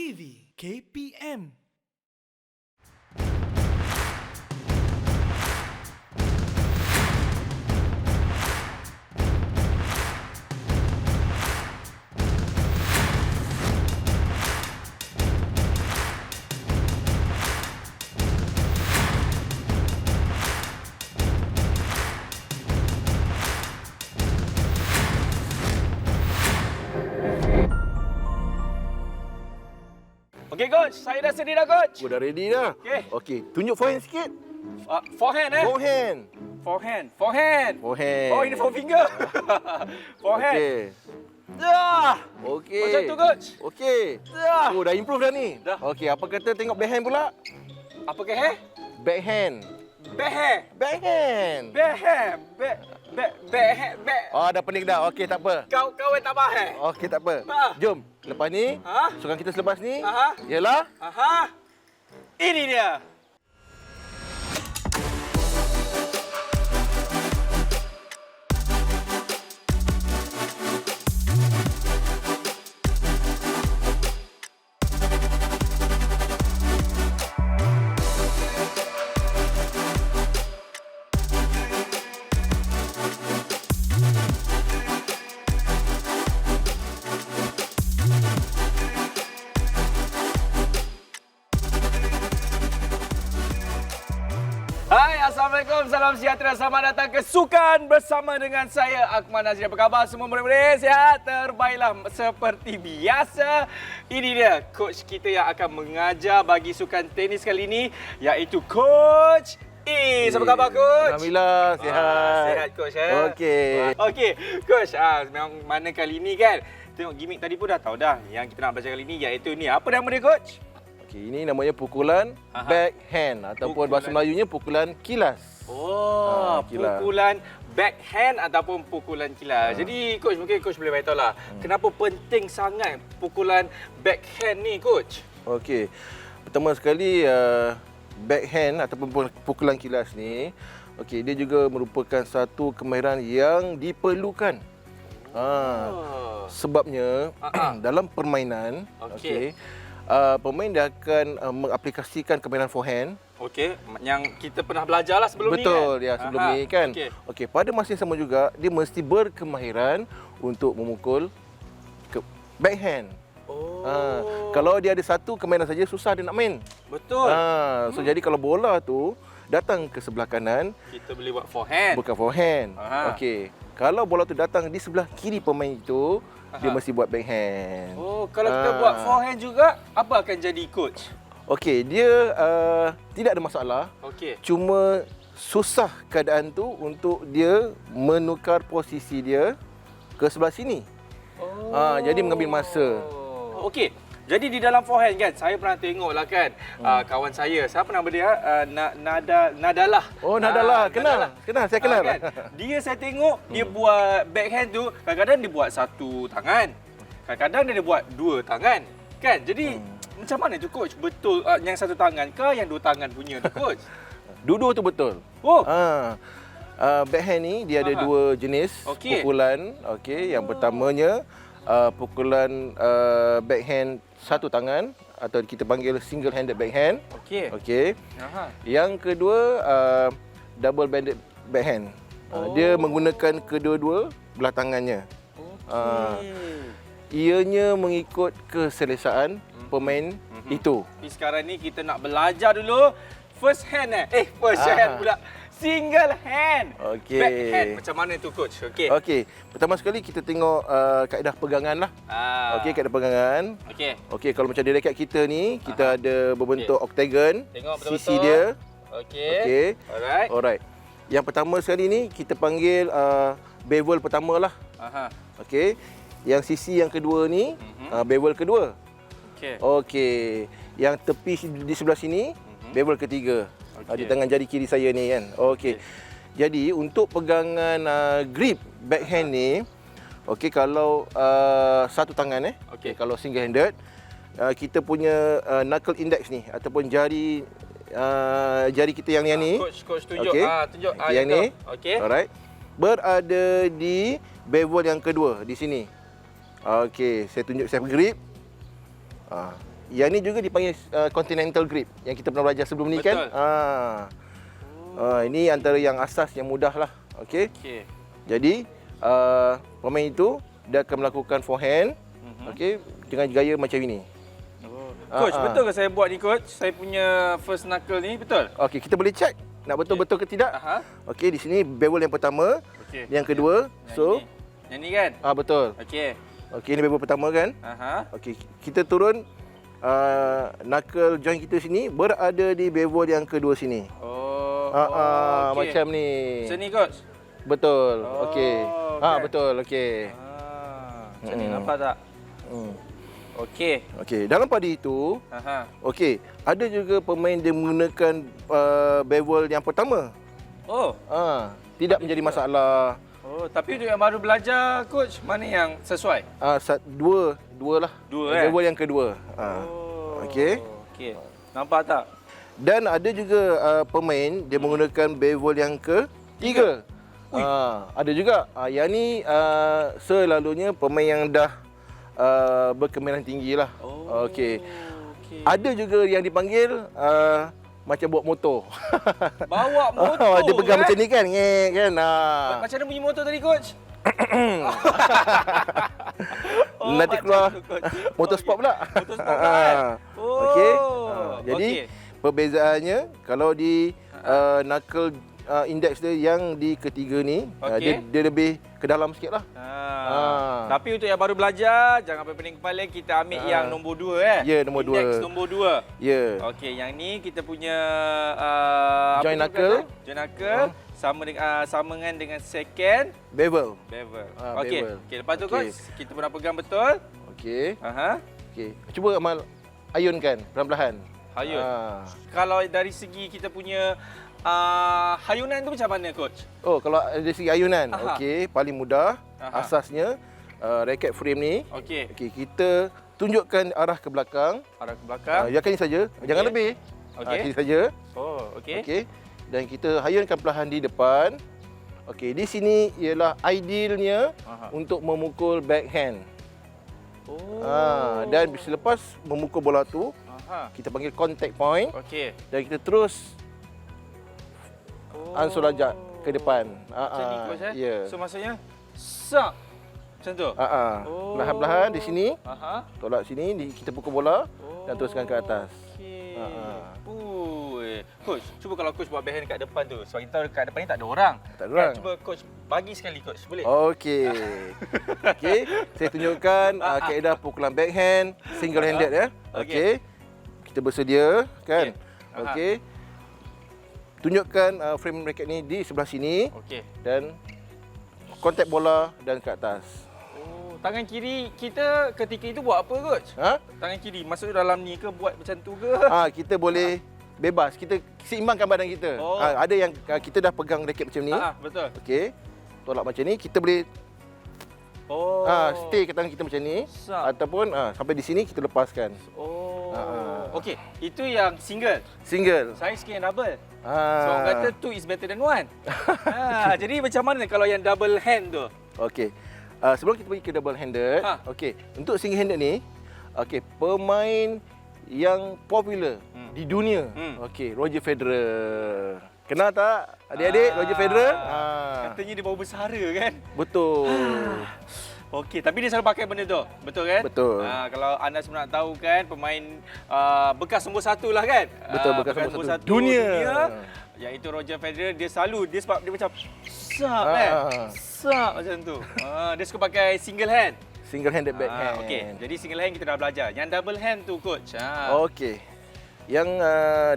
TV KPM. Okey coach, saya dah sedia dah coach. Dah ready dah. Okey, tunjuk forehand sikit. Forehand Forehand. Forehand. Forehand. Oh, ini four finger. Forehand. Okey. Dah. Okey. Macam tu coach. Okey. Dah. Oh, dah improve dah ni. Dah. Okey, apa kata tengok backhand pula? Apa ke hair? Backhand. Backhand. Backhand. Backhand. Backhand. Oh, dah pening dah. Okey, tak apa. Kau tak bahaya. Okey, tak apa. Ha. Jom. Lepas ni, Ha? sukan kita selepas ni, Aha. ialah Aha. Ini dia. Hai, Assalamualaikum. Salam sejahtera. Selamat datang ke Sukan bersama dengan saya, Akmal Nazri. Apa khabar semua murid-murid? Sihat? Terbaiklah. Seperti biasa, ini dia coach kita yang akan mengajar bagi sukan tenis kali ini, iaitu Coach Is. Apa khabar, Coach? Alhamdulillah, sihat. Sihat, Coach. Okey. Okey, Coach. Memang mana kali ini kan? Tengok gimmick tadi pun dah tahu dah. Yang kita nak belajar kali ini iaitu ni. Apa nama dia, Coach? Okey, ini namanya pukulan backhand ataupun bahasa Melayunya pukulan kilas. Oh, kilas. pukulan backhand ataupun pukulan kilas. Jadi coach, mungkin coach boleh beritahu lah, kenapa penting sangat pukulan backhand ni, coach? Okey. Pertama sekali backhand ataupun pukulan kilas ni, okey, dia juga merupakan satu kemahiran yang diperlukan. Sebabnya dalam permainan, okey, pemain dia akan mengaplikasikan kemahiran forehand. Okey, yang kita pernah belajar lah sebelum Betul, ni kan? ya, sebelum ni kan. Okey, pada masa yang sama juga dia mesti berkemahiran untuk memukul ke backhand. Kalau dia ada satu kemahiran saja susah dia nak main. Betul. So jadi kalau bola tu datang ke sebelah kanan, Kita boleh buat forehand. bukan forehand. Okey. Kalau bola tu datang di sebelah kiri pemain itu, dia mesti buat backhand. Oh, kalau kita buat forehand juga, apa akan jadi, coach? Okey, dia tidak ada masalah. Okey. Cuma susah keadaan tu untuk dia menukar posisi dia ke sebelah sini. Jadi mengambil masa. Okey. Jadi di dalam forehand kan, saya pernah tengok lah kan, kawan saya, siapa nama dia? Nadalah. Oh, Nadalah. Kenal, saya kenal. Kan? Dia saya tengok, dia buat backhand tu, kadang-kadang dia buat satu tangan. Kadang-kadang dia buat dua tangan. Kan? Jadi, macam mana tu, coach? Betul yang satu tangan ke yang dua tangan punya tu, coach? Dua-dua tu betul. Oh. Backhand ni dia ada dua jenis pukulan. Okey, yang pertamanya pukulan backhand satu tangan atau kita panggil single handed backhand. Okey. Okey. Yang kedua double banded backhand. Dia menggunakan kedua-dua belah tangannya. Ianya mengikut keselesaan pemain itu. Tapi sekarang ni kita nak belajar dulu first hand first hand pula. Single hand. Okey. Backhand. Macam mana tu, coach? Okey. Okey. Pertama sekali kita tengok kaedah pegangan lah. Okey, kaedah pegangan. Okey. Okey, kalau macam di raket kita ni, kita ada berbentuk oktagon. Tengok betul-betul. Sisi dia. Okey. Okey. Alright. Yang pertama sekali ni kita panggil bevel pertama lah. Okey. Yang sisi yang kedua ni bevel kedua. Okey. Okey. Yang tepi di sebelah sini bevel ketiga. Di tangan jari kiri saya ni kan. Okey. Jadi untuk pegangan grip backhand ni, okey, kalau satu tangan Okey. kalau single handed, kita punya knuckle index ni ataupun jari jari kita yang ni. Coach tunjuk. Okey. Tunjuk yang ni. Okey. Alright. Berada di bevel yang kedua di sini. Okey, saya tunjuk saya grip. Yang ni juga dipanggil continental grip yang kita pernah belajar sebelum ni kan. Ini antara yang asas yang mudah lah. Okey. Jadi pemain itu dia akan melakukan forehand okey dengan gaya macam ini. Coach, betul ke saya buat ni coach? Saya punya first knuckle ni betul? Okey, kita boleh check nak betul-betul ke tidak. Okey, di sini bevel yang pertama, yang kedua. Yang ni kan? Betul. Okey. Okey, ini bevel pertama kan? Okey, kita turun knuckle joint kita sini berada di bevel yang kedua sini. Okay. Macam ni. Macam ni coach? Betul. Okey. Okay. Betul. Okey. Macam ni nampak tak? Okey. Okey, dalam pada itu, okey, ada juga pemain dia menggunakan bevel yang pertama. Tidak menjadi masalah. Tapi untuk yang baru belajar coach, mana yang sesuai? Dua lah. Bevel yang kedua. Okey. Okey. Nampak tak? Dan ada juga pemain dia menggunakan bevel yang ketiga. Ada juga. Yang ni selalunya pemain yang dah berkemahiran tinggi lah. Okey. Ada juga yang dipanggil macam bawa motor. Bawa motor. Dia pegang macam ni kan. Kan. Macam mana bunyi motor tadi coach? Nanti keluar motor sport pula. Motor sport pula kan? Okey. Jadi perbezaannya kalau di knuckle index dia yang di ketiga ni, dia lebih ke dalam sikit lah. Tapi untuk yang baru belajar, jangan berpening kepala, kita ambil yang nombor 2 Ya, nombor 2. Index nombor 2. Ya. Okey, yang ni kita punya joint knuckle. Joint knuckle sama dengan second Bevel. Okey. Bevel. Okey, lepas tu coach, kita pernah pegang betul. Okey. Okey. Cuba amal ayunkan perlahan-lahan. Hayun. Kalau dari segi kita punya hayunan tu macam mana coach? Kalau dari segi ayunan, okey, paling mudah. Asasnya racket frame ni. Okey. Okey, kita tunjukkan arah ke belakang. Ya kan ni saja. Jangan lebih. Okey saja. Okey. Okey. Dan kita hayunkan perlahan di depan. Okey, di sini ialah idealnya untuk memukul backhand. Dan selepas memukul bola tu, kita panggil contact point. Okey. Dan kita terus ansur lajak ke depan. Macam ni coach Ya. So maksudnya sak macam tu. Perlahan-lahan di sini. Tolak sini, kita pukul bola dan teruskan ke atas. Coach, cuba kalau coach buat backhand kat depan tu. Sebab kita tahu kat depan ni tak ada orang. Cuba coach bagi sekali coach, boleh? Okey. Okey, saya tunjukkan kaedah pukulan backhand single handed ya. Okey. Kita bersedia kan? Okey. Tunjukkan frame racket ni di sebelah sini. Okey. Dan kontak bola dan ke atas. Tangan kiri kita ketika itu buat apa coach? Tangan kiri masuk dalam ni ke buat macam tu ke? Kita boleh bebas. Kita seimbangkan badan kita. Ada yang kita dah pegang raket macam ni. Betul. Okey. Tolak macam ni, kita boleh stay ke tangan kita macam ni. Ataupun sampai di sini kita lepaskan. Okey, itu yang single. Saya sikit yang double. So orang kata two is better than one. Jadi macam mana kalau yang double hand tu? Okey. Sebelum kita pergi ke double handed, okey, untuk single handed ni, okey, pemain yang popular di dunia, okey, Roger Federer. Kenal tak adik-adik Roger Federer? Katanya dia baru bersara kan? Betul. Okey, tapi dia selalu pakai benda tu. Betul kan? Betul. Kalau anda semua nak tahu kan, pemain bekas nombor 1 lah kan? Betul, bekas nombor 1 dunia. Iaitu Roger Federer, dia sebab dia macam sak kan? Sak macam tu. Dia suka pakai single hand. Single handed backhand. Okey, jadi single hand kita dah belajar. Yang double hand tu coach. Okey. Yang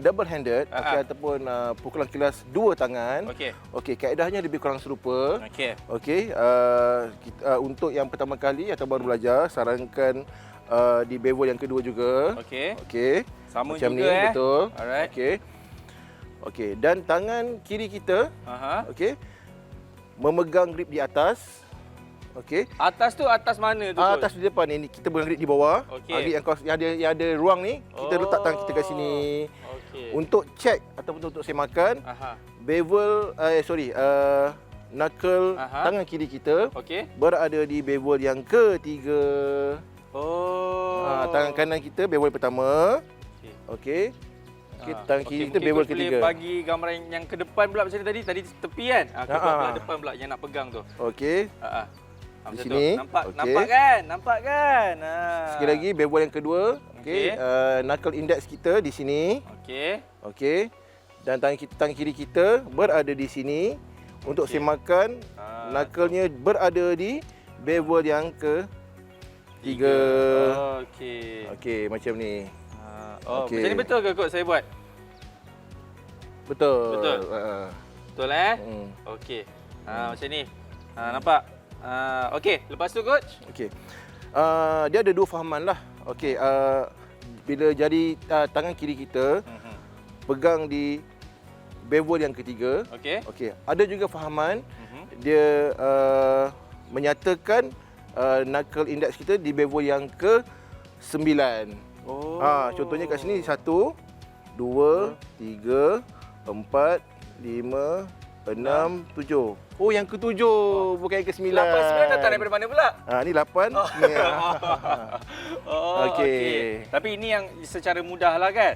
double handed ataupun pukulan kilas dua tangan. Okey, kaedahnya lebih kurang serupa. Okey, untuk yang pertama kali atau baru belajar, sarankan di bevel yang kedua juga. Okey. Sama macam juga ni, betul. Alright. Okey, dan tangan kiri kita okey, memegang grip di atas. Okey. Atas tu atas mana tu? Atas di depan ni, kita pegang grip di bawah. Grip yang ada ruang ni, kita letak tangan kita kat sini. Untuk check ataupun untuk semakan, bevel knuckle tangan kiri kita berada di bevel yang ketiga. Tangan kanan kita bevel pertama. Okey. Okey, tangan kiri kita bevel Coach ketiga. boleh bagi gambaran yang ke depan pula macam tadi. Tadi tepi kan? Aku buat belah depan pula yang nak pegang tu. Okey. Macam Di tu. sini. Nampak, Okey. nampak kan? Nampak kan? Sekali lagi bevel yang kedua. Okey. Okey. Knuckle index kita di sini. Okey. Okey. Dan tangan kiri kita berada di sini untuk semakan knuckle-nya berada di bevel yang ketiga. Okey. Okey, macam ni. Macam ni betul ke Coach saya buat? Betul. Betul? Betul Okey. Macam ni. Nampak? Okey, lepas tu Coach? Okey. Dia ada dua fahaman lah. Okey, bila jari tangan kiri kita pegang di bevel yang ketiga. Okey. Okey, ada juga fahaman dia menyatakan knuckle index kita di bevel yang ke-9. Contohnya kat sini 1 2 3 4 5 6 7. Oh, yang ke-7 bukan yang ke-9. 8, 9 datang daripada mana pula? Ni 8. Ni. Okey. Tapi ini yang secara mudah lah kan?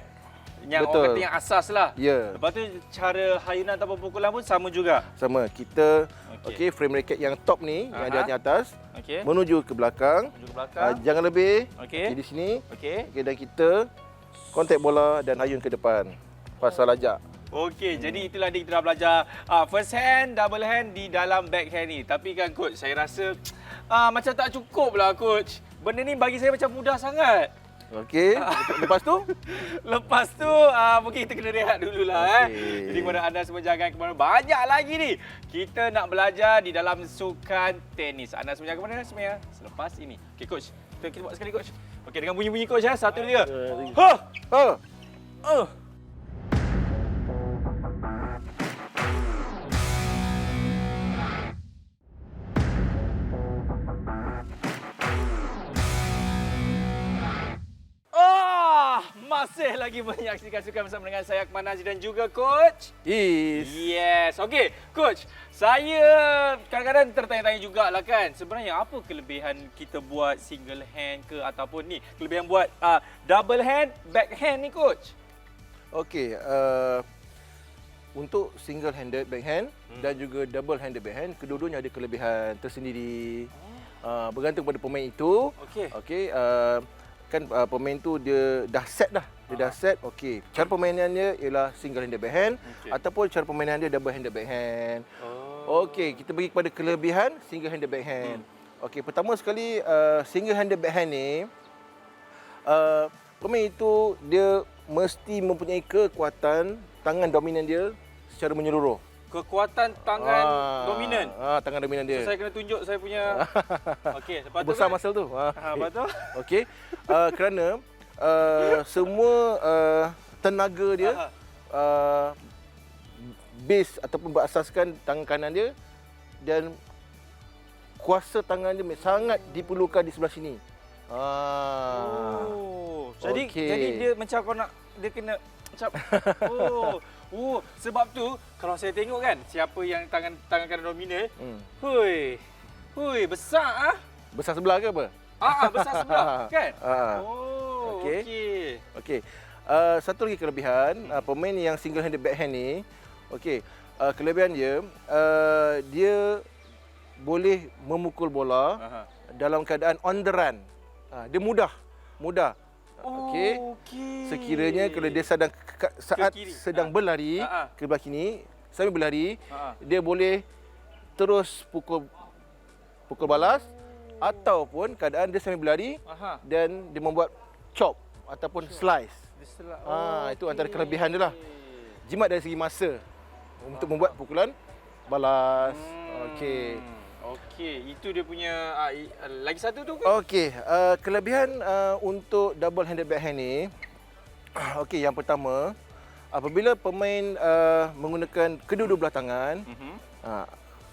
Yang Betul. orang kata yang asas lah. Ya. Lepas tu cara hayunan ataupun pukulan pun sama juga? Sama. Kita Okey. frame racket yang top ni, yang ada di atas, Okey. menuju ke belakang. Menuju ke belakang. Jangan lebih. Okey. Di sini. Okey. Okey, dan kita kontak bola dan hayun ke depan. Pasal ajak. Okey, jadi itulah dia kita dah belajar first hand, double hand di dalam backhand ni. Tapi kan Coach, saya rasa macam tak cukup lah Coach. Benda ni bagi saya macam mudah sangat. Okey. Lepas tu? Lepas tu mungkin kita kena rehat dululah. Jadi kepada anda semua jangan ke mana. Banyak lagi ni kita nak belajar di dalam sukan tenis. Anda semua jangan ke mana sebenarnya selepas ini. Okey Coach, kita buat sekali Coach. Okey, dengan bunyi-bunyi Coach ya. 1 2 3. Ha! Masih lagi menyaksikan sukan bersama dengan saya Akmal Nazir dan juga Coach Yes. Okey, Coach. Saya kadang-kadang tertanya-tanya jugalah kan. Sebenarnya apa kelebihan kita buat single hand ke ataupun ni kelebihan buat double hand, backhand ni Coach? Okey, untuk single handed backhand dan juga double handed backhand, kedua-duanya ada kelebihan tersendiri. Bergantung pada pemain itu. Okey. Okey, kan pemain tu dia dah set dah. Dia dah set. Okey. Cara permainan dia ialah single handed backhand ataupun cara permainan dia double handed backhand. Okey, kita pergi kepada kelebihan single handed backhand. Okey, pertama sekali single handed backhand ni pemain itu dia mesti mempunyai kekuatan tangan dominan dia secara menyeluruh. Kekuatan tangan dominan. Tangan dominan dia. So, saya kena tunjuk saya punya. Okey, lepas tu besar kan? muscle tu. Lepas tu? Okey. Kerana semua tenaga dia base ataupun berasaskan tangan kanan dia dan kuasa tangan dia sangat diperlukan di sebelah sini. Jadi Okey. jadi dia macam kau nak dia kena macam sebab tu kalau saya tengok kan siapa yang tangan kanan dominan, besar Besar sebelah ke apa? besar sebelah kan? Okey. Okey. Satu lagi kelebihan pemain yang single handed backhand ni, okey, kelebihan dia dia boleh memukul bola dalam keadaan on the run. Dia mudah. Okey. Sekiranya kalau dia saat sedang berlari ke belah kiri, sambil berlari, dia boleh terus pukul balas ataupun keadaan dia sambil berlari dan dia membuat chop ataupun slice. Itu antara kelebihan dia lah. Jimat dari segi masa untuk membuat pukulan balas. Okey. Okey, itu dia punya lagi satu tu ke? Okey, kelebihan untuk double handed backhand ni, okey, yang pertama, apabila pemain menggunakan kedua-dua belah tangan,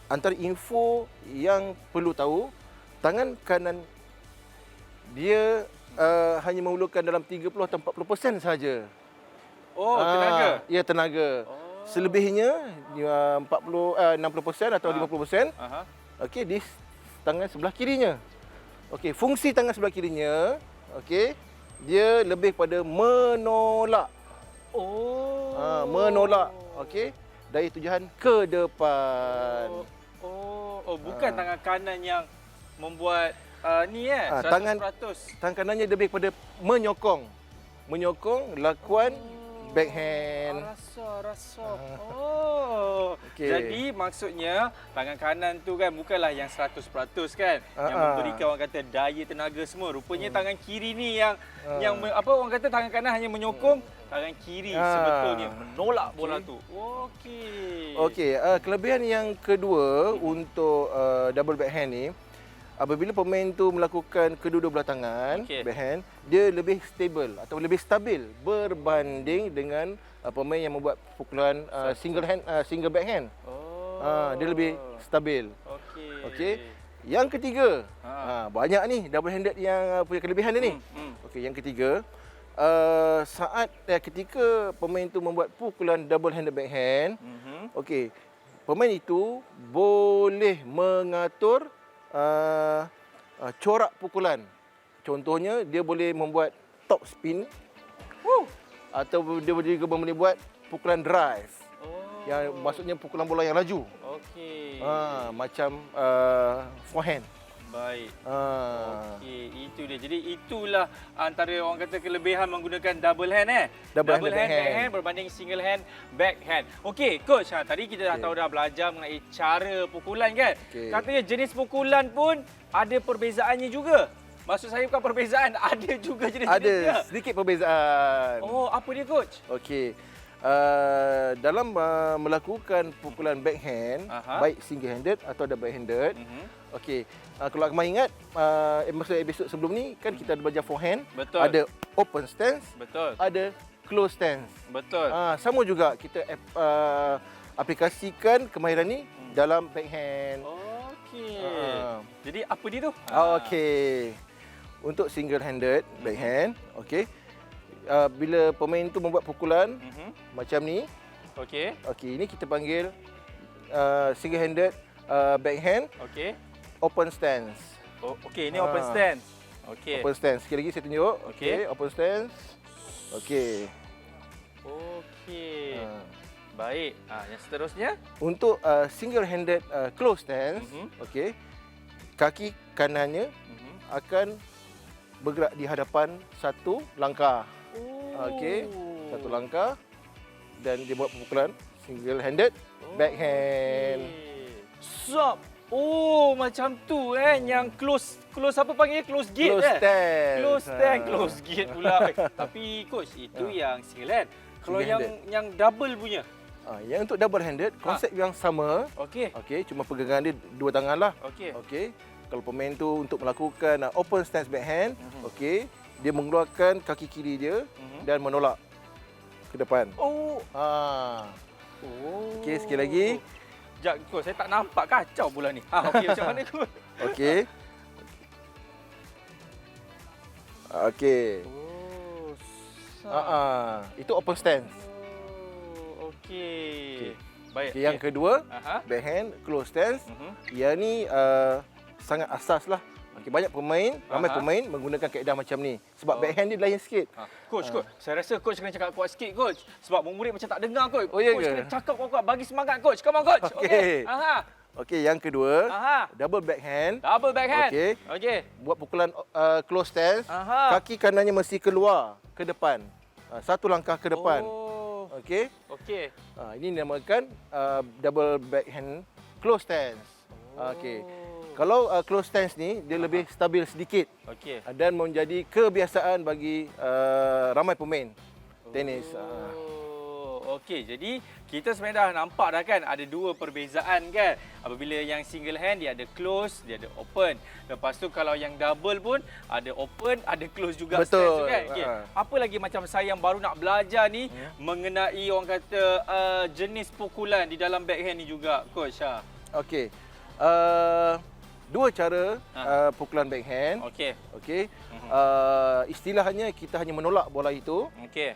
antara info yang perlu tahu, tangan kanan dia hanya memerlukan dalam 30 atau 40% sahaja. Tenaga. Ya, tenaga. Selebihnya 60% atau 50%. Okey, di tangan sebelah kirinya. Okey, fungsi tangan sebelah kirinya, okey, dia lebih pada menolak. Oh. Menolak, okey, dari tujuan ke depan. Bukan tangan kanan yang membuat ni 100%. Tangan kanannya lebih pada menyokong. Menyokong lakuan backhand. Rasa. Okey. Jadi maksudnya tangan kanan tu kan bukanlah yang 100% kan yang memberikan orang kata daya tenaga semua. Rupanya tangan kiri ni yang orang kata tangan kanan hanya menyokong, tangan kiri sebetulnya menolak bola tu. Okey. Kelebihan yang kedua untuk double backhand ni, apabila pemain tu melakukan kedua-dua belah tangan, backhand, dia lebih stable atau lebih stabil berbanding dengan pemain yang membuat pukulan single backhand. Dia lebih stabil. Okey. Yang ketiga, banyak ni double handed yang punya kelebihan dia ni. Okey, yang ketiga, saat ketika pemain tu membuat pukulan double handed backhand, okey, pemain itu boleh mengatur corak pukulan. Contohnya, dia boleh membuat top spin, atau dia juga boleh buat pukulan drive. Yang maksudnya pukulan bola yang laju. Okey. Macam forehand. Baik. Okey, itu dia. Jadi itulah antara orang kata kelebihan menggunakan double hand Double hand backhand berbanding single hand backhand. Okey, coach, tadi kita dah tahu dah belajar mengenai cara pukulan kan. Katanya jenis pukulan pun ada perbezaannya juga. Maksud saya bukan perbezaan, ada juga jenis-jenisnya. Ada sedikit perbezaan. Apa dia, coach? Okey. Dalam melakukan pukulan backhand, baik single handed atau double handed. Okey. Kalau kamu ingat masa episod sebelum ni kan kita ada belajar forehand. Betul. Ada open stance. Betul. Ada close stance. Betul. Sama juga kita aplikasikan kemahiran ni dalam backhand. Okey. Jadi apa dia tu? Okey. Untuk single handed backhand, okey. Bila pemain tu membuat pukulan macam ni. Okey. Okey, ini kita panggil single handed backhand. Okey. Open stance. Okey, ini open stance. Okey. Open stance. Sekali lagi saya tunjuk. Okey. Open stance. Okey. Okey. Baik. Yang seterusnya untuk single handed close stance, okey. Kaki kanannya akan bergerak di hadapan satu langkah. Okey. Satu langkah dan dia buat pukulan single handed backhand. Stop. Macam tu yang close apa panggil? Close gate. Close stand. Close gate pula. Tapi coach, itu yang single hand. Kalau yang double punya? Yang untuk double handed konsep yang sama. Okey. Okey, cuma pegangan dia dua tangan lah. Okey. Okey. Kalau pemain tu untuk melakukan open stance backhand, okey, dia mengeluarkan kaki kiri dia dan menolak ke depan. Okey, sekali lagi. Sekejap, coach, saya tak nampak, kacau pula ni. Okey, macam mana, coach? Okey. Okey. Itu open stance. Okey. Baik. Yang kedua, backhand close stance. Yang ni sangat asas lah. Banyak pemain, ramai pemain menggunakan kaedah macam ni. Sebab backhand dia lain sikit. Coach, saya rasa coach kena cakap kuat sikit, coach. Sebab murid macam tak dengar, coach. Ya Coach ke? kena cakap kuat-kuat, bagi semangat, coach. Come on, coach. Okey. Okey, yang kedua, double backhand. Double backhand. Okey. Buat pukulan close stance. Kaki kanannya mesti keluar ke depan. Satu langkah ke depan. Okey. Ini dinamakan double backhand close stance. Okey. Kalau close stance ni dia lebih stabil sedikit. Dan menjadi kebiasaan bagi ramai pemain tenis. Okey, jadi kita sebenarnya dah nampak dah kan ada dua perbezaan kan. Apabila yang single hand dia ada close, dia ada open. Lepas tu kalau yang double pun ada open, ada close juga. Betul. Kan? Okay. Apa lagi macam saya yang baru nak belajar ni mengenai orang kata jenis pukulan di dalam backhand ni juga, coach. Okey. Dua cara pukulan backhand. Okey. Istilahnya kita hanya menolak bola itu. Okey.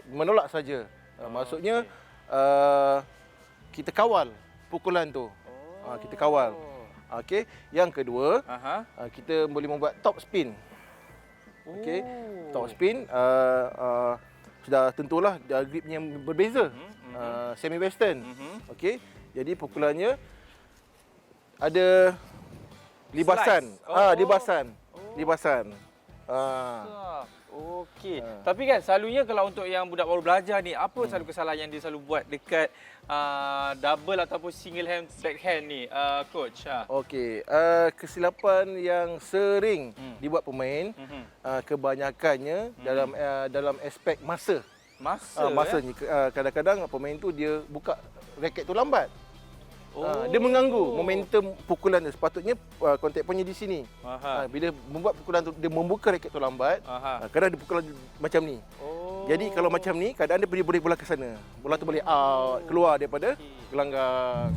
Menolak saja. Maksudnya kita kawal pukulan tu. Kita kawal. Okey. Yang kedua, kita boleh membuat top spin. Okey. Top spin sudah tentulah gripnya yang berbeza. Semi western. Okey. Jadi pukulannya ada libasan. Slice. Libasan. Libasan. Okey. Tapi kan selalunya kalau untuk yang budak baru belajar ni, apa selalu kesalahan yang dia selalu buat dekat double ataupun single hand backhand ni, coach? Okey, kesilapan yang sering dibuat pemain kebanyakannya dalam aspek masa. Masanya kadang-kadang pemain tu dia buka raket tu lambat. Dia mengganggu momentum pukulan dia. Sepatutnya kontak punya di sini. Bila membuat pukulan tu, dia membuka raket tu lambat. Kadang dia pukulan macam ni. Jadi kalau macam ni, keadaan dia boleh bola ke sana. Bola tu boleh out, keluar daripada gelanggang.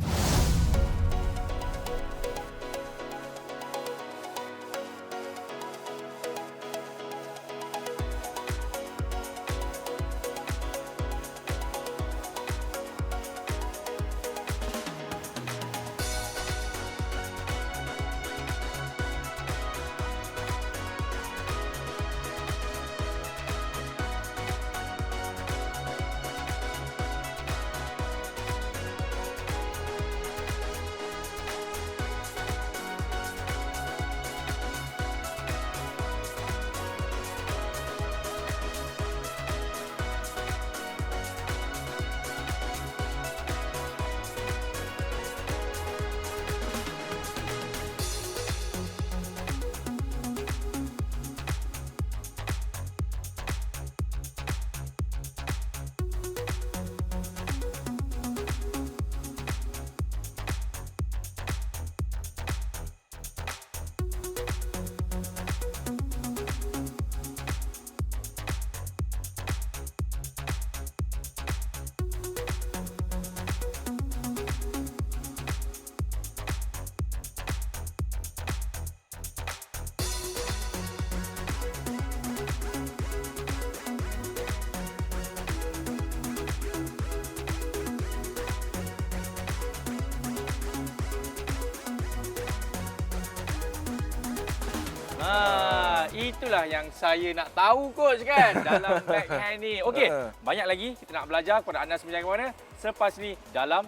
Itulah yang saya nak tahu, coach, kan, dalam backhand ni. Okey, banyak lagi kita nak belajar kepada anda semua. Jangan ke mana. Selepas ni dalam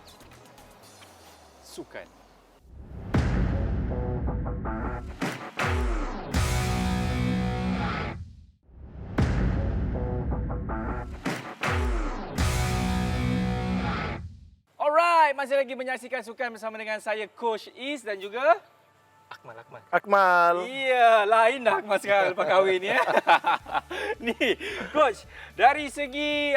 sukan. Alright, masih lagi menyaksikan sukan bersama dengan saya, Coach Is, dan juga Akmal. Iya, lain dah Akmal sekarang lepas kahwin ni. Ni, coach, dari segi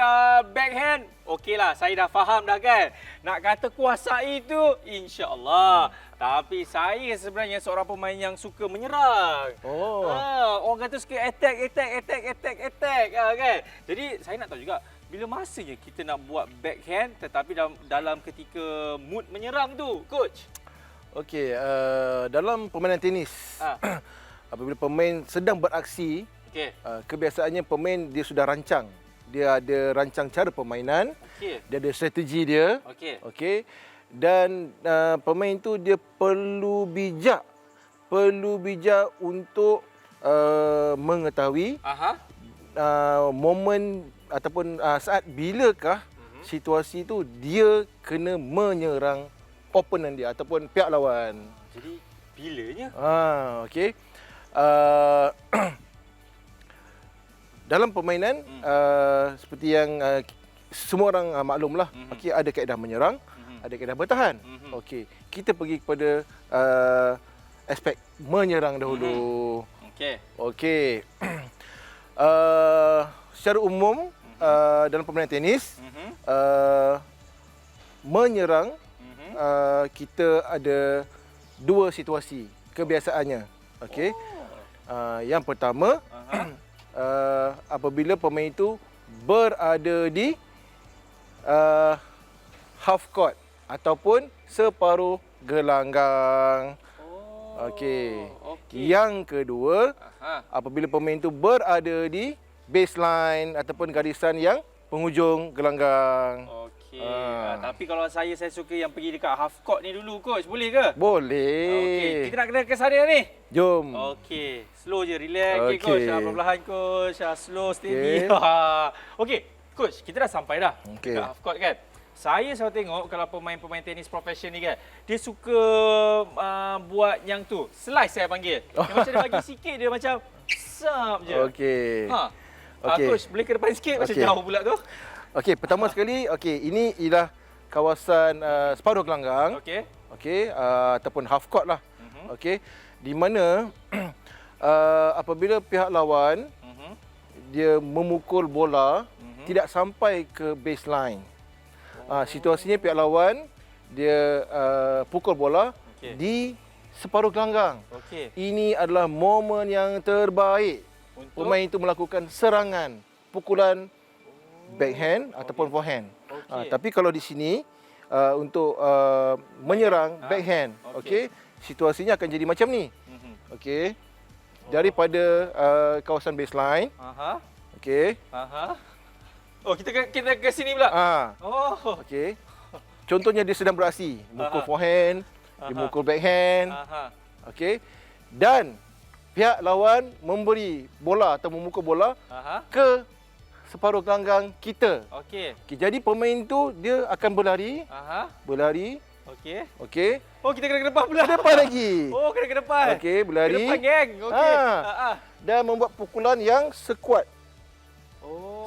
backhand, okeylah, saya dah faham dah kan. Nak kata kuasai tu, insya-Allah. Tapi saya sebenarnya seorang pemain yang suka menyerang. Orang kata suka attack kan. Jadi saya nak tahu juga, bila masanya kita nak buat backhand tetapi dalam ketika mood menyerang tu, coach? Okey, dalam permainan tenis, apabila pemain sedang beraksi, kebiasaannya pemain dia sudah rancang. Dia ada rancang cara permainan, dia ada strategi dia. Okey. Dan pemain tu dia perlu bijak untuk mengetahui momen ataupun saat bilakah situasi tu dia kena menyerang opponent dia ataupun pihak lawan. Jadi bilanya? Okey. Dalam permainan seperti yang semua orang maklumlah, okey, ada kaedah menyerang, ada kaedah bertahan. Okey, kita pergi kepada aspek menyerang dahulu. Okey. Secara umum dalam permainan tenis, menyerang kita ada dua situasi kebiasaannya. Okey. Yang pertama, apabila pemain itu berada di half court ataupun separuh gelanggang. Okey. Yang kedua, apabila pemain itu berada di baseline ataupun garisan yang penghujung gelanggang. Okey. Tapi kalau saya suka yang pergi dekat half court ni dulu coach, boleh ke? Okey, Boleh. kita nak kena ke sana ni. Jom. Okey, slow je, relax. Okey Okey. coach, perlahan coach. Slow, steady. Okey, coach, kita dah sampai dah Okey. dekat half court kan. Saya selalu tengok kalau pemain-pemain tenis profesional ni kan, dia suka buat yang tu, slice saya panggil. Dia macam dia bagi sikit, dia macam sap je. Okey. Okey. Coach, boleh ke depan sikit? Macam Okey. jauh pula tu. Okey, pertama sekali, ini ialah kawasan separuh gelanggang. Okey. Okey, ataupun half court lah. Okey, di mana apabila pihak lawan dia memukul bola tidak sampai ke baseline. Situasinya pihak lawan dia pukul bola di separuh gelanggang. Okey. Ini adalah momen yang terbaik Untuk pemain itu melakukan serangan, pukulan backhand ataupun forehand. Okey. Tapi kalau di sini untuk menyerang backhand, okey, situasinya akan jadi macam ni. Okey. Daripada kawasan baseline, okey. Oh, kita ke sini pula. Oh. Okey. Contohnya dia sedang beraksi, mukul forehand, dia mukul backhand. Okey. Dan pihak lawan memberi bola atau memukul bola ke separuh gelanggang kita. Okey. Jadi pemain tu dia akan berlari, Okey. okey. Oh, kita kena ke depan pula. Ke depan lagi. Oh, kena ke depan. Okey, berlari. Ke depan, geng. Okey. Dan membuat pukulan yang sekuat.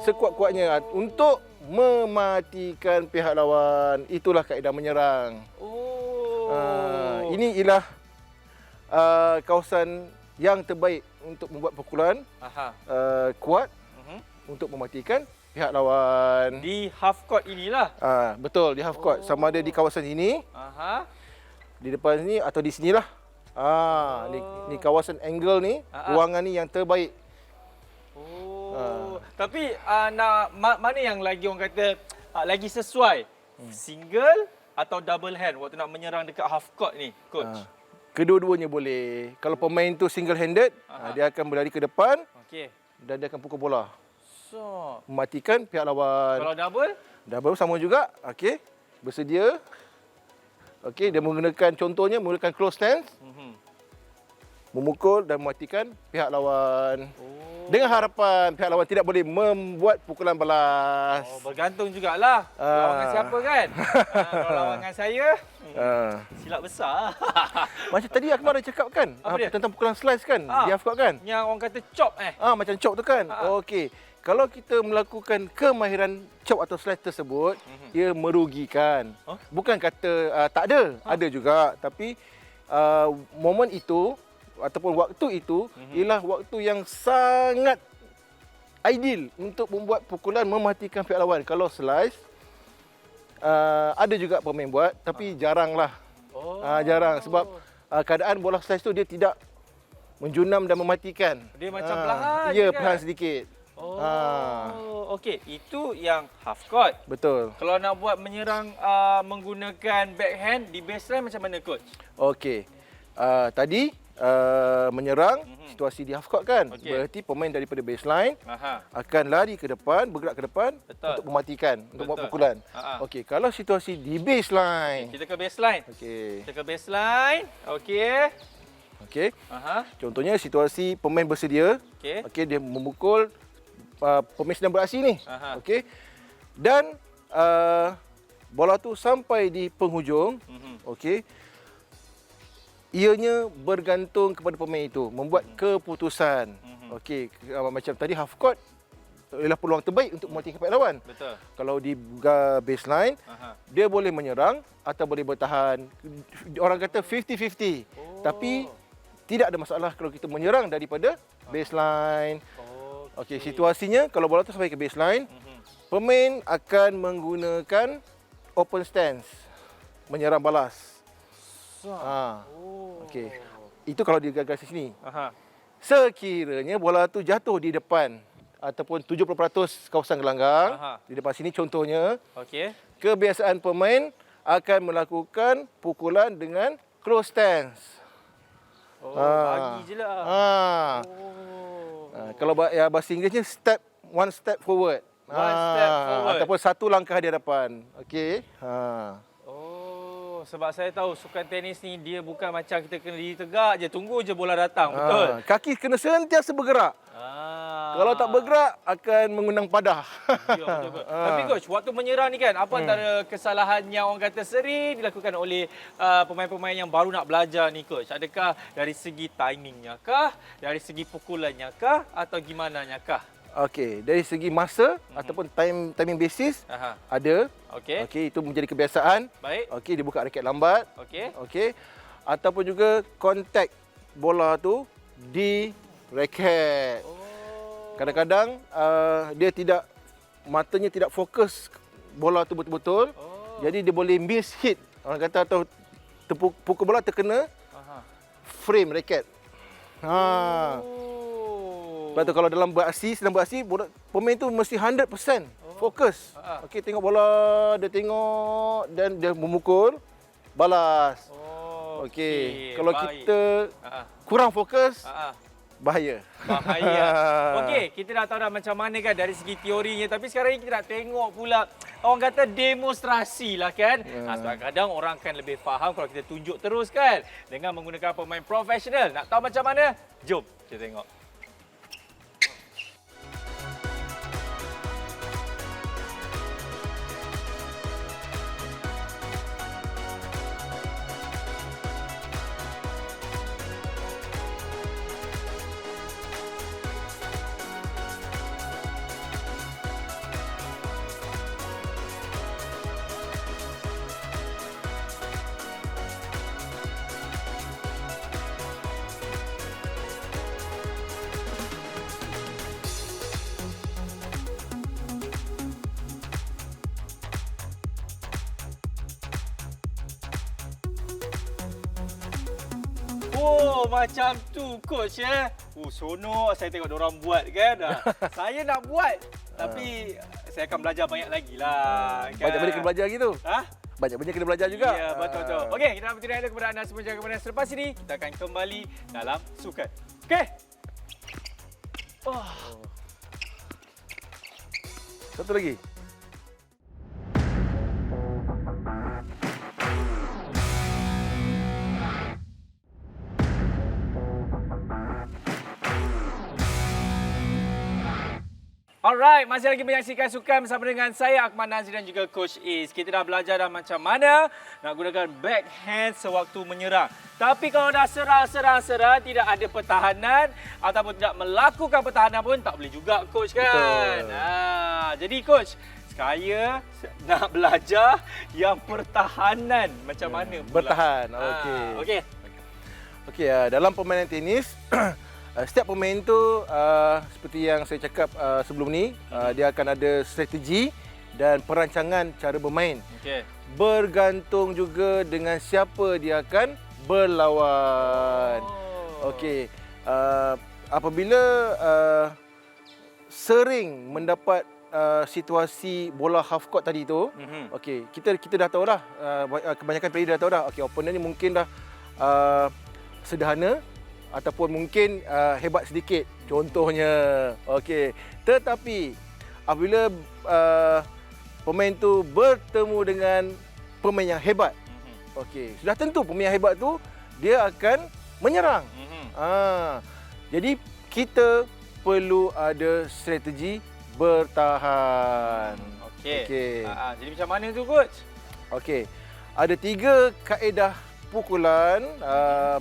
Sekuat-kuatnya untuk mematikan pihak lawan. Itulah kaedah menyerang. Ini ialah kawasan yang terbaik untuk membuat pukulan kuat untuk mematikan pihak lawan. Di half court inilah. Betul, di half court. Sama ada di kawasan ini, di depan sini atau di sinilah. Ni kawasan angle ni, ruangan ni yang terbaik. Tapi mana yang lagi orang kata lagi sesuai? Single atau double hand waktu nak menyerang dekat half court ni, coach? Kedua-duanya boleh. Kalau pemain tu single handed, dia akan berlari ke depan dan dia akan pukul bola. Mematikan pihak lawan. Kalau double? Double sama juga. Okey. Bersedia. Okey, dia menggunakan close stance. Memukul dan mematikan pihak lawan. Dengan harapan pihak lawan tidak boleh membuat pukulan balas. Bergantung jugalah. Lawangan siapa kan? Kalau lawangan saya, silap besar. Macam tadi Akmal dah cakap kan? Tentang pukulan slice kan? Di half court kan? Yang orang kata chop Macam chop tu kan? Okey. Kalau kita melakukan kemahiran chop atau slice tersebut, ia merugikan. Bukan kata tak ada, ada juga. Tapi momen itu ataupun waktu itu ialah waktu yang sangat ideal untuk membuat pukulan mematikan pihak lawan. Kalau slice, ada juga pemain buat, tapi jaranglah. Jarang sebab keadaan bola slice tu dia tidak menjunam dan mematikan. Dia macam perlahan. Ya, perlahan sedikit. Okey, itu yang half court. Betul. Kalau nak buat menyerang menggunakan backhand di baseline macam mana, coach? Okey. Tadi menyerang situasi di half court kan? Berarti pemain daripada baseline akan lari ke depan, bergerak ke depan untuk mematikan, untuk buat pukulan. Okey, kalau situasi di baseline. Kita ke baseline. Okey. Kita ke baseline. Okey. Okey. Contohnya situasi pemain bersedia. Okey, dia memukul pemain sedang beraksi ni. Okey. Dan bola tu sampai di penghujung. Okey. Ianya bergantung kepada pemain itu membuat keputusan. Okey, macam tadi half court ialah peluang terbaik untuk mematikan pihak lawan. Betul. Kalau di baseline, dia boleh menyerang atau boleh bertahan. Orang kata 50-50. Tapi tidak ada masalah kalau kita menyerang daripada baseline. Okey, situasinya kalau bola tu sampai ke baseline, pemain akan menggunakan open stance, menyerang balas. Okey. Itu kalau dia gagal di sini. Sekiranya bola tu jatuh di depan ataupun 70% kawasan gelanggang, di depan sini contohnya, kebiasaan pemain akan melakukan pukulan dengan close stance. Bagi je lah. Kalau bahasa Inggerisnya one step forward. One step forward. Ataupun satu langkah di hadapan. Okey. Oh, sebab saya tahu sukan tenis ni dia bukan macam kita kena diri tegak je, tunggu je bola datang, betul? Kaki kena sentiasa bergerak. Kalau tak bergerak akan mengundang padah. Ya, betul. Tapi coach, waktu menyerang ni kan, apa antara kesalahan yang orang kata sering dilakukan oleh pemain-pemain yang baru nak belajar ni coach? Adakah dari segi timingnya kah, dari segi pukulannya kah, atau gimana kah? Okey, dari segi masa ataupun timing basis ada. Okey, itu menjadi kebiasaan. Baik. Okey, dia buka raket lambat. Okey. Ataupun juga kontak bola tu di raket. Kadang-kadang matanya tidak fokus bola tu betul-betul. Jadi dia boleh miss hit. Orang kata atau pukul bola terkena frame raket. Sebab tu kalau sedang beraksi, pemain tu mesti 100% fokus. Okey, tengok bola, dia tengok dan dia memukul, balas. Okey, kalau kita kurang fokus, bahaya. Okey, kita dah tahu dah macam mana kan dari segi teorinya, tapi sekarang ni kita nak tengok pula orang kata demonstrasi lah kan. Sebab kadang orang kan lebih faham kalau kita tunjuk terus kan dengan menggunakan pemain profesional. Nak tahu macam mana? Jom kita tengok. Oh, macam tu coach ya. Seronok saya tengok diorang buat kan. Saya nak buat tapi saya akan belajar banyak lagi lah. Kan? Banyak benda kena belajar gitu. Banyak benda kena belajar juga. Ya, betul. Okey, kita nak bertindak kepada anda semua jangan kemana. Selepas ini kita akan kembali dalam sukan. Okey. Satu lagi. Alright, masih lagi menyaksikan sukan bersama dengan saya Akmal Nazri dan juga Coach Is. Kita dah belajar dah macam mana nak gunakan backhand sewaktu menyerang. Tapi kalau dah serang, tidak ada pertahanan ataupun tidak melakukan pertahanan pun tak boleh juga Coach kan. Jadi Coach, saya nak belajar yang pertahanan macam mana pula. Bertahan. Okey, dalam permainan tenis setiap pemain tu seperti yang saya cakap sebelum ni, dia akan ada strategi dan perancangan cara bermain. Bergantung juga dengan siapa dia akan berlawan. Okey, apabila sering mendapat situasi bola half court tadi tu, okey, kita dah tahu dah, kebanyakan player dah tahu dah, okey, opponent ni mungkin dah sederhana ataupun mungkin hebat sedikit, contohnya. Okey, tetapi apabila pemain tu bertemu dengan pemain yang hebat, okey, sudah tentu pemain yang hebat tu dia akan menyerang. Jadi kita perlu ada strategi bertahan. Okey. Jadi macam mana tu coach? Okey, ada 3 kaedah pukulan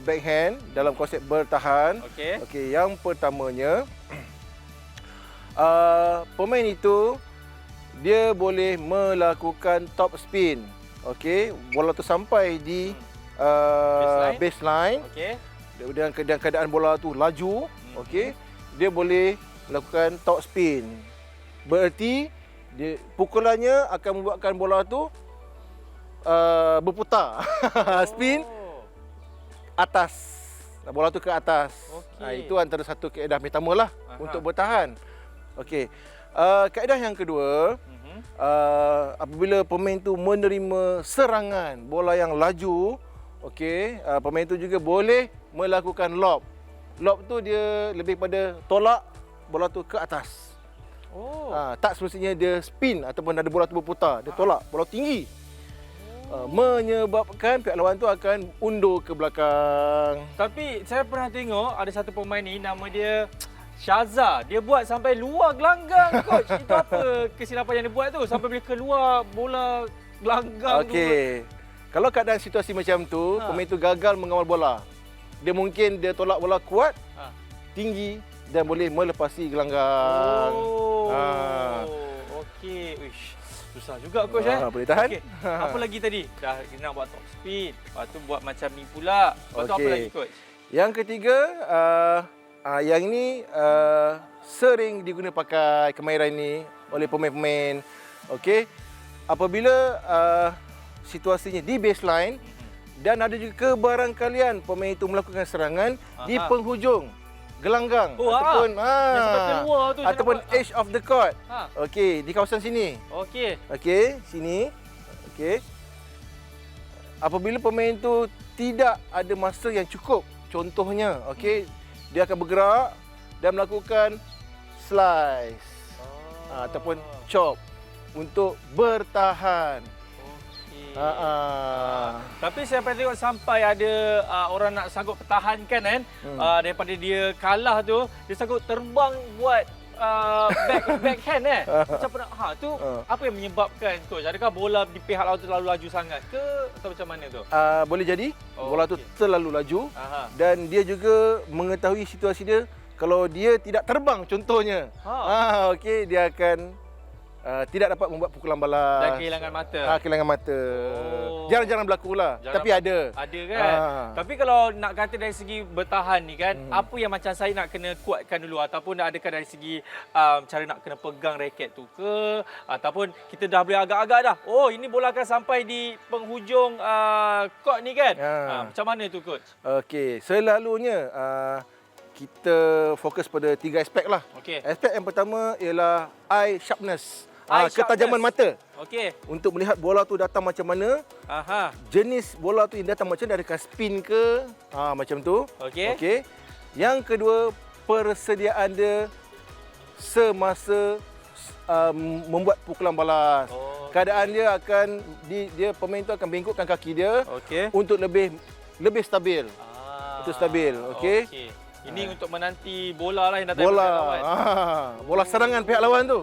backhand dalam konsep bertahan. Okey, yang pertamanya pemain itu dia boleh melakukan top spin. Okey, bola tu sampai di baseline. Okey. Dengan keadaan bola tu laju, okey, dia boleh melakukan top spin. Bererti pukulannya akan membuatkan bola tu berputar. Spin atas. Bola tu ke atas. Itu antara satu kaedah pertama lah untuk bertahan. Okey. Kaedah yang kedua, apabila pemain tu menerima serangan bola yang laju, okey, pemain tu juga boleh melakukan lob. Lob tu dia lebih pada tolak bola tu ke atas. Oh. Tak semestinya dia spin ataupun ada bola tu berputar. Dia tolak bola tinggi. Menyebabkan pihak lawan tu akan undur ke belakang. Tapi saya pernah tengok ada satu pemain ni nama dia Syaza. Dia buat sampai luar gelanggang coach. Itu apa kesilapan yang dia buat tu sampai boleh keluar bola gelanggang tu. Okey. Kalau keadaan situasi macam tu, pemain tu gagal mengawal bola. Dia mungkin dia tolak bola kuat, tinggi dan boleh melepasi gelanggang. Okey. Uish. Susah juga coach Boleh tahan. Okay. Apa lagi tadi? Dah nak buat top speed. Lepas tu buat macam ni pula. Lepas tu apa lagi coach? Yang ketiga, yang ini sering diguna pakai kemahiran ini oleh pemain-pemain. Okey. Apabila situasinya di baseline dan ada juga kebarangkalian pemain itu melakukan serangan di penghujung gelanggang ataupun yang sampai keluar tu ataupun edge of the court. Okey, di kawasan sini. Okey. Okey, sini. Okey. Apabila pemain tu tidak ada masa yang cukup, contohnya, okey, dia akan bergerak dan melakukan slice ataupun chop untuk bertahan. Tapi saya pernah tengok sampai ada orang nak sanggup pertahankan kan daripada dia kalah tu, dia sanggup terbang buat backhand macam pernah tu apa yang menyebabkan coach? Adakah bola di pihak lawan terlalu laju sangat ke atau macam mana tu? Boleh jadi bola tu terlalu laju dan dia juga mengetahui situasi dia. Kalau dia tidak terbang contohnya, okey, dia akan tidak dapat membuat pukulan balas dan kehilangan mata. Kehilangan mata. Jarang-jarang berlaku lah. Tapi ada. Ada kan. Tapi kalau nak kata dari segi bertahan ni kan, apa yang macam saya nak kena kuatkan dulu ataupun adakah dari segi cara nak kena pegang raket tu ke ataupun kita dah boleh agak-agak dah. Oh, ini bola akan sampai di penghujung court ni kan. Macam mana tu coach? Okey, selalunya kita fokus pada 3 aspek lah. Aspek yang pertama ialah eye sharpness. Ketajaman mata. Okey. Untuk melihat bola tu datang macam mana. Jenis bola tu yang datang macam mana, adakah spin ke? Macam tu. Okey. Yang kedua, persediaan dia semasa membuat pukulan balas. Keadaan dia akan pemain tu akan bengkokkan kaki dia untuk lebih stabil. Untuk stabil, okey. Ini untuk menanti bola lah yang datang bola. pihak lawan. Bola serangan pihak lawan tu.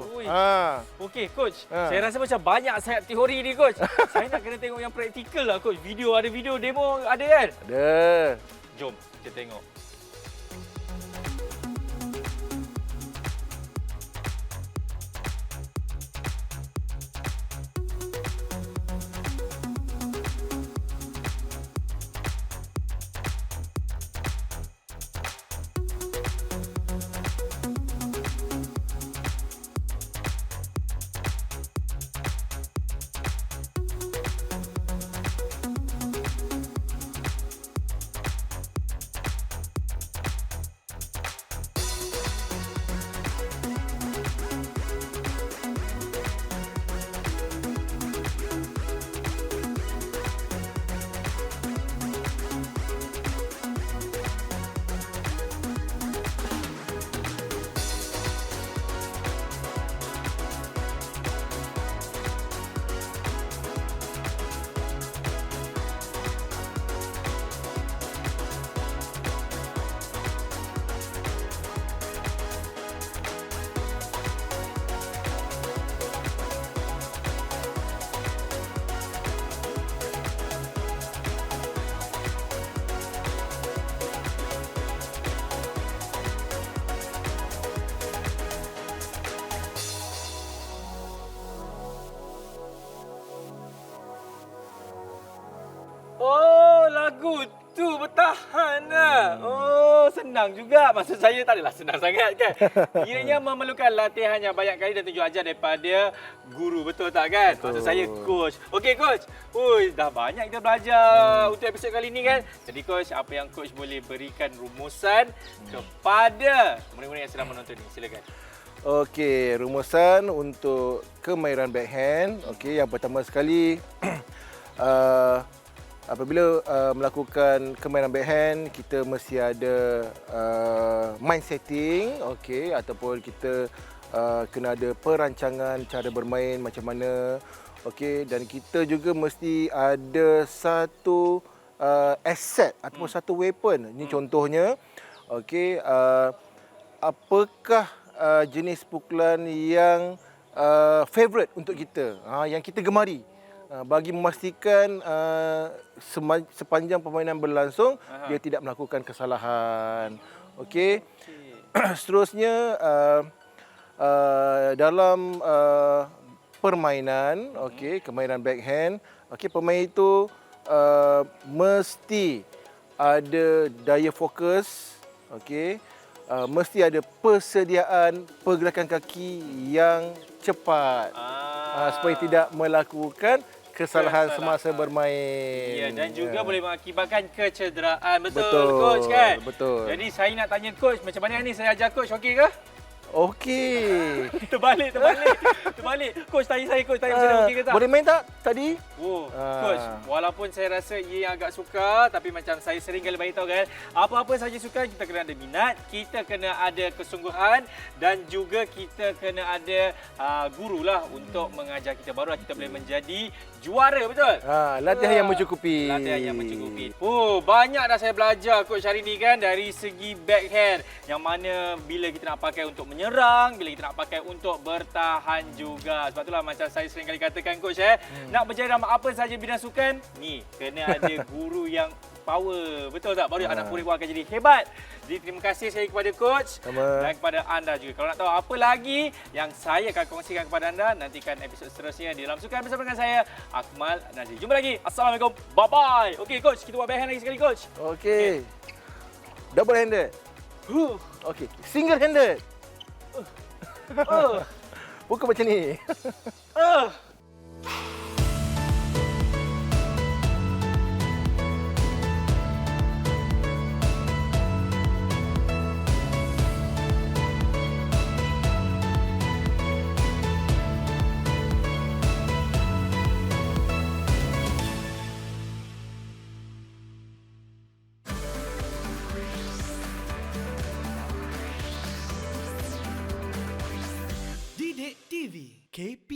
Okey coach, saya rasa macam banyak sangat teori ni coach. Saya nak kena tengok yang praktikal lah coach. Ada video demo ada kan? Ada. Jom kita tengok. Oh, lagu tu bertahan lah. Oh, senang juga. Maksud saya tak adalah senang sangat kan. Kiranya memerlukan latihan yang banyak kali dan tunjuk ajar daripada guru. Betul tak kan? Maksud saya coach. Okey coach. Ui, dah banyak kita belajar untuk episod kali ni kan. Jadi coach, apa yang coach boleh berikan rumusan kepada murid-murid yang sedang menonton ni? Silakan. Okey, rumusan untuk kemahiran backhand. Okey, yang pertama sekali apabila melakukan kemahiran backhand, kita mesti ada mind setting, okey, ataupun kita kena ada perancangan cara bermain macam mana. Okey, dan kita juga mesti ada satu asset ataupun satu weapon. Ini contohnya, okey, apakah jenis pukulan yang favorite untuk kita, yang kita gemari. Bagi memastikan sepanjang permainan berlangsung dia tidak melakukan kesalahan. Okey. Seterusnya dalam permainan, okey, permainan backhand, okey, pemain itu mesti ada daya fokus, okey. Mesti ada persediaan pergerakan kaki yang cepat supaya tidak melakukan kesalahan semasa bermain. Ya, dan juga boleh mengakibatkan kecederaan. Betul, coach kan? Betul. Jadi saya nak tanya coach, macam mana ni saya ajar coach, okey ke? Okey. Terbalik. Coach tanya saya, coach tanya macam mana, okey ke tak? Boleh main tak tadi? Coach, walaupun saya rasa ia agak sukar, tapi macam saya sering kali beritahu kan, apa-apa saja sukan kita kena ada minat, kita kena ada kesungguhan dan juga kita kena ada guru lah untuk mengajar kita, barulah kita boleh menjadi juara, betul? Latihan yang mencukupi. Latihan yang mencukupi. Banyak dah saya belajar coach hari ni kan, dari segi backhand yang mana bila kita nak pakai untuk menyerang, bila kita nak pakai untuk bertahan juga. Sebab itulah macam saya sering kali katakan coach, nak berjaya dalam apa sahaja bidang sukan, ni kena ada guru yang power. Betul tak? Baru anak murid akan jadi hebat. Jadi terima kasih saya kepada coach dan kepada anda juga. Kalau nak tahu apa lagi yang saya akan kongsikan kepada anda, nantikan episod seterusnya di dalam Sukan bersama dengan saya, Akmal Nazri. Jumpa lagi. Assalamualaikum. Bye-bye. Okey coach, kita buat backhand lagi sekali coach. Okey. Double handed. Okey, single handed. Bukan macam ni. Didik TV KP